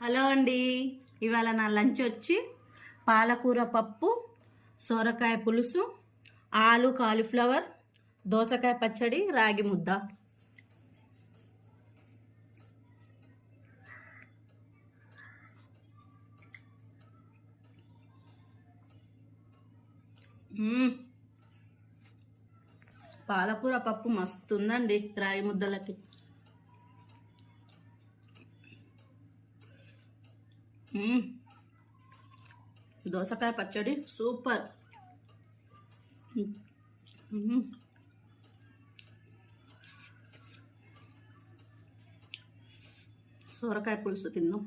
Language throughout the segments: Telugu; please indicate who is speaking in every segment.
Speaker 1: హలో అండి, ఇవాళ నా లంచ్ వచ్చి పాలకూర పప్పు, సొరకాయ పులుసు, ఆలు కాలీఫ్లవర్, దోసకాయ పచ్చడి, రాగి ముద్ద. పాలకూర పప్పు మస్తుందండి రాగి ముద్దలకి. దోసకాయ పచ్చడి సూపర్. సొరకాయ పులుసు తిన్నాం.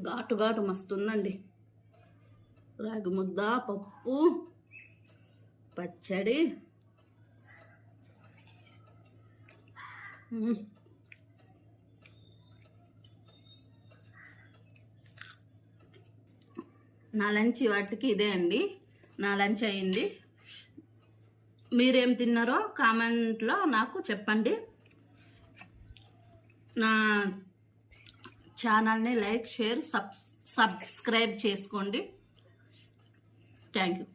Speaker 1: ఘాటు ఘాటు మస్తుందండి. రాగి ముద్ద, పప్పు, పచ్చడి. నా లంచ్ వాటికి ఇదే అండి. నా లంచ్ అయింది. మీరేం తిన్నారో కామెంట్లో నాకు చెప్పండి. నా ఛానల్ని లైక్, షేర్, సబ్స్క్రైబ్ చేసుకోండి. Thank you.